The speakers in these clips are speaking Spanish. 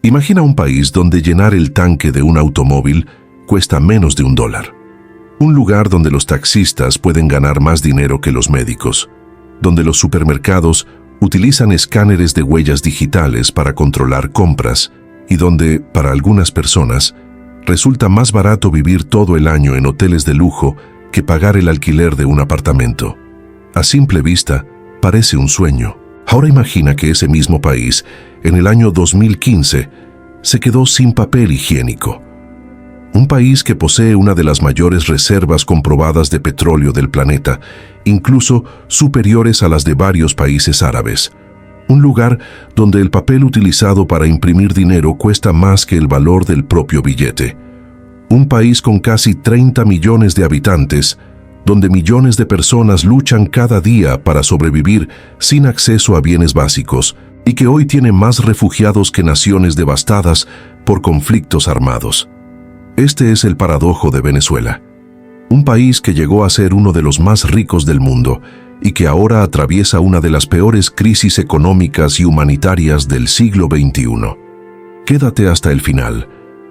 Imagina un país donde llenar el tanque de un automóvil cuesta menos de $1. Un lugar donde los taxistas pueden ganar más dinero que los médicos, donde los supermercados utilizan escáneres de huellas digitales para controlar compras y donde, para algunas personas, resulta más barato vivir todo el año en hoteles de lujo que pagar el alquiler de un apartamento. A simple vista, parece un sueño. Ahora imagina que ese mismo país, en el año 2015, se quedó sin papel higiénico. Un país que posee una de las mayores reservas comprobadas de petróleo del planeta, incluso superiores a las de varios países árabes. Un lugar donde el papel utilizado para imprimir dinero cuesta más que el valor del propio billete. Un país con casi 30 millones de habitantes, donde millones de personas luchan cada día para sobrevivir sin acceso a bienes básicos, y que hoy tiene más refugiados que naciones devastadas por conflictos armados. Este es el paradojo de Venezuela. Un país que llegó a ser uno de los más ricos del mundo y que ahora atraviesa una de las peores crisis económicas y humanitarias del siglo XXI. Quédate hasta el final,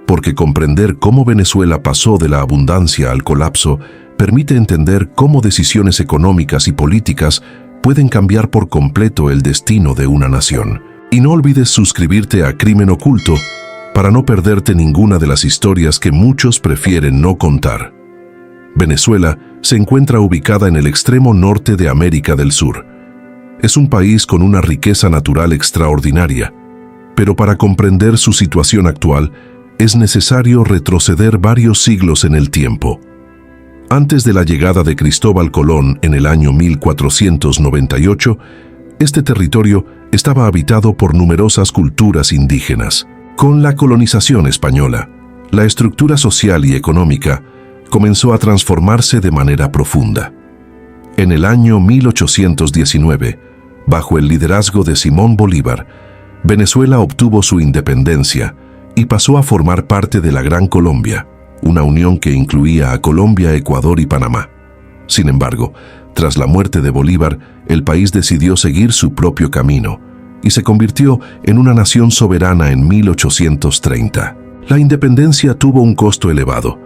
porque comprender cómo Venezuela pasó de la abundancia al colapso permite entender cómo decisiones económicas y políticas pueden cambiar por completo el destino de una nación. Y no olvides suscribirte a Crimen Oculto para no perderte ninguna de las historias que muchos prefieren no contar. Venezuela se encuentra ubicada en el extremo norte de América del Sur. Es un país con una riqueza natural extraordinaria, pero para comprender su situación actual es necesario retroceder varios siglos en el tiempo. Antes de la llegada de Cristóbal Colón en el año 1498, este territorio estaba habitado por numerosas culturas indígenas. Con la colonización española, la estructura social y económica comenzó a transformarse de manera profunda. En el año 1819, bajo el liderazgo de Simón Bolívar, Venezuela obtuvo su independencia y pasó a formar parte de la Gran Colombia, una unión que incluía a Colombia, Ecuador y Panamá. Sin embargo, tras la muerte de Bolívar, el país decidió seguir su propio camino y se convirtió en una nación soberana en 1830. La independencia tuvo un costo elevado.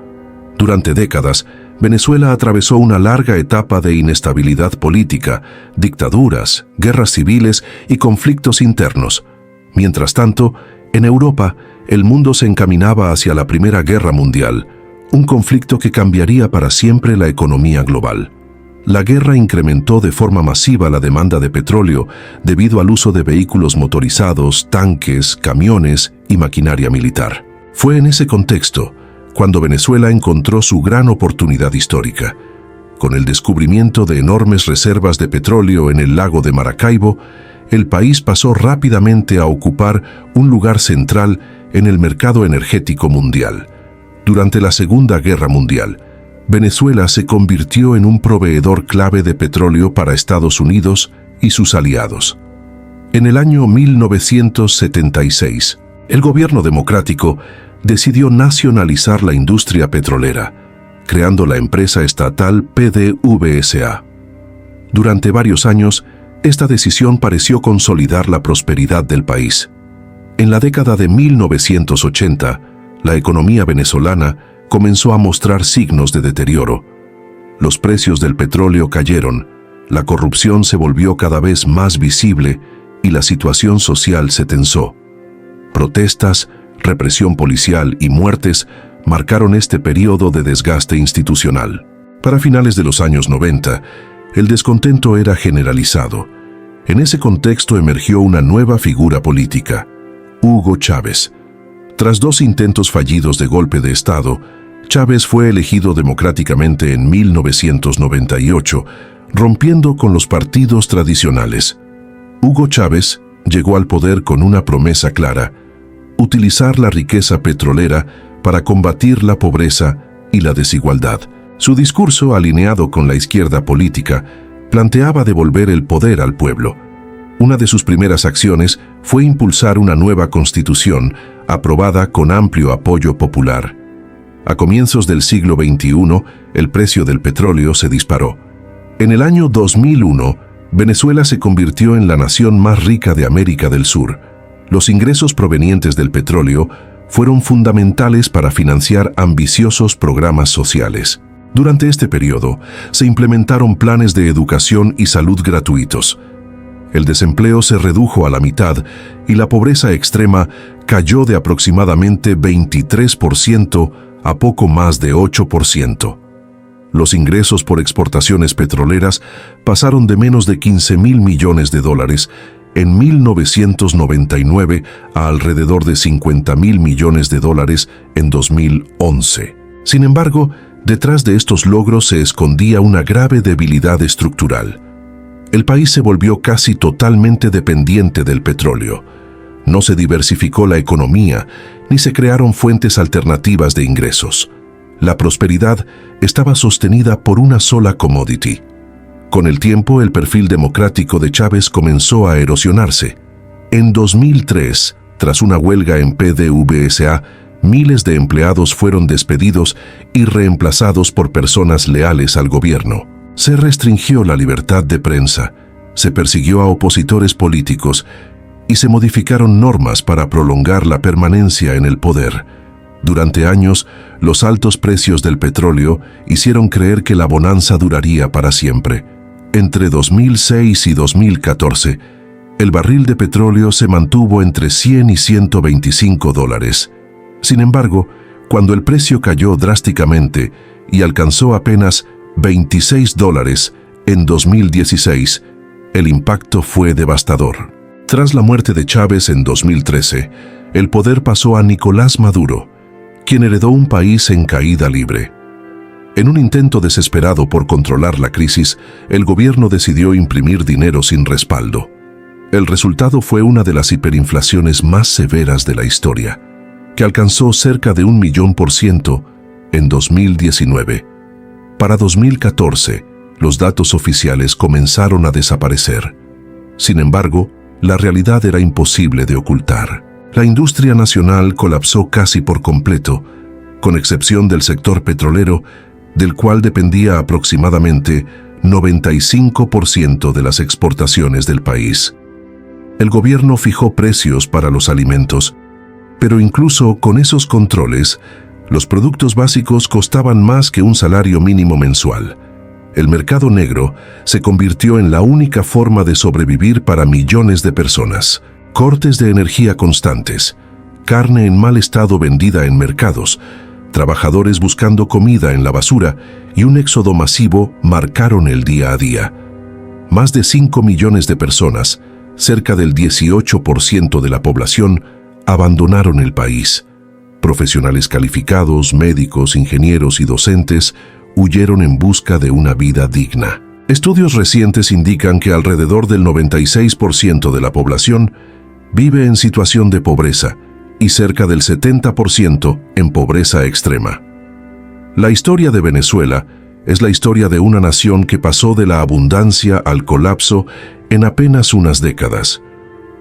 Durante décadas, Venezuela atravesó una larga etapa de inestabilidad política, dictaduras, guerras civiles y conflictos internos. Mientras tanto, en Europa, el mundo se encaminaba hacia la Primera Guerra Mundial, un conflicto que cambiaría para siempre la economía global. La guerra incrementó de forma masiva la demanda de petróleo debido al uso de vehículos motorizados, tanques, camiones y maquinaria militar. Fue en ese contexto cuando Venezuela encontró su gran oportunidad histórica. Con el descubrimiento de enormes reservas de petróleo en el lago de Maracaibo, el país pasó rápidamente a ocupar un lugar central en el mercado energético mundial. Durante la Segunda Guerra Mundial, Venezuela se convirtió en un proveedor clave de petróleo para Estados Unidos y sus aliados. En el año 1976, el gobierno democrático decidió nacionalizar la industria petrolera, creando la empresa estatal PDVSA. Durante varios años, esta decisión pareció consolidar la prosperidad del país. En la década de 1980, la economía venezolana comenzó a mostrar signos de deterioro. Los precios del petróleo cayeron, la corrupción se volvió cada vez más visible y la situación social se tensó. Protestas, represión policial y muertes marcaron este periodo de desgaste institucional. Para finales de los años 90, el descontento era generalizado. En ese contexto emergió una nueva figura política, Hugo Chávez. Tras 2 intentos fallidos de golpe de Estado, Chávez fue elegido democráticamente en 1998, rompiendo con los partidos tradicionales. Hugo Chávez llegó al poder con una promesa clara: utilizar la riqueza petrolera para combatir la pobreza y la desigualdad. Su discurso, alineado con la izquierda política, planteaba devolver el poder al pueblo. Una de sus primeras acciones fue impulsar una nueva constitución, aprobada con amplio apoyo popular. A comienzos del siglo XXI, el precio del petróleo se disparó. En el año 2001, Venezuela se convirtió en la nación más rica de América del Sur. Los ingresos provenientes del petróleo fueron fundamentales para financiar ambiciosos programas sociales. Durante este periodo, se implementaron planes de educación y salud gratuitos. El desempleo se redujo a la mitad y la pobreza extrema cayó de aproximadamente 23% a poco más de 8%. Los ingresos por exportaciones petroleras pasaron de menos de 15.000 millones de dólares en 1999 a alrededor de 50.000 millones de dólares en 2011. Sin embargo, detrás de estos logros se escondía una grave debilidad estructural. El país se volvió casi totalmente dependiente del petróleo. No se diversificó la economía, ni se crearon fuentes alternativas de ingresos. La prosperidad estaba sostenida por una sola commodity. Con el tiempo, el perfil democrático de Chávez comenzó a erosionarse. En 2003, tras una huelga en PDVSA, miles de empleados fueron despedidos y reemplazados por personas leales al gobierno. Se restringió la libertad de prensa, se persiguió a opositores políticos y se modificaron normas para prolongar la permanencia en el poder. Durante años, los altos precios del petróleo hicieron creer que la bonanza duraría para siempre. Entre 2006 y 2014, el barril de petróleo se mantuvo entre 100 y 125 dólares. Sin embargo, cuando el precio cayó drásticamente y alcanzó apenas 26 dólares en 2016, el impacto fue devastador. Tras la muerte de Chávez en 2013, el poder pasó a Nicolás Maduro, quien heredó un país en caída libre. En un intento desesperado por controlar la crisis, el gobierno decidió imprimir dinero sin respaldo. El resultado fue una de las hiperinflaciones más severas de la historia, que alcanzó cerca de 1.000.000% en 2019. Para 2014, los datos oficiales comenzaron a desaparecer. Sin embargo, la realidad era imposible de ocultar. La industria nacional colapsó casi por completo, con excepción del sector petrolero, del cual dependía aproximadamente 95% de las exportaciones del país. El gobierno fijó precios para los alimentos, pero incluso con esos controles, los productos básicos costaban más que un salario mínimo mensual. El mercado negro se convirtió en la única forma de sobrevivir para millones de personas. Cortes de energía constantes, carne en mal estado vendida en mercados, trabajadores buscando comida en la basura y un éxodo masivo marcaron el día a día. Más de 5 millones de personas, cerca del 18% de la población, abandonaron el país. Profesionales calificados, médicos, ingenieros y docentes huyeron en busca de una vida digna. Estudios recientes indican que alrededor del 96% de la población vive en situación de pobreza y cerca del 70% en pobreza extrema. La historia de Venezuela es la historia de una nación que pasó de la abundancia al colapso en apenas unas décadas.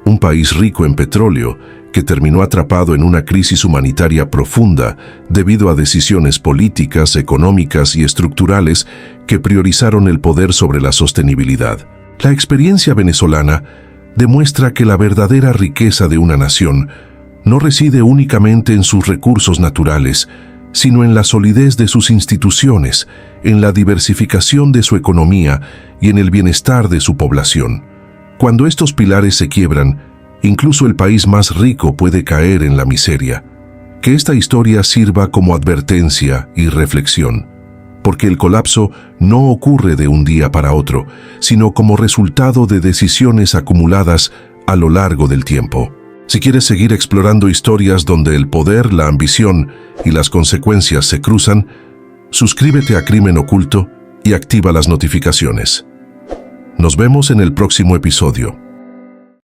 Un país rico en petróleo que terminó atrapado en una crisis humanitaria profunda debido a decisiones políticas, económicas y estructurales que priorizaron el poder sobre la sostenibilidad. La experiencia venezolana demuestra que la verdadera riqueza de una nación no reside únicamente en sus recursos naturales, sino en la solidez de sus instituciones, en la diversificación de su economía y en el bienestar de su población. Cuando estos pilares se quiebran, incluso el país más rico puede caer en la miseria. Que esta historia sirva como advertencia y reflexión, porque el colapso no ocurre de un día para otro, sino como resultado de decisiones acumuladas a lo largo del tiempo. Si quieres seguir explorando historias donde el poder, la ambición y las consecuencias se cruzan, suscríbete a Crimen Oculto y activa las notificaciones. Nos vemos en el próximo episodio.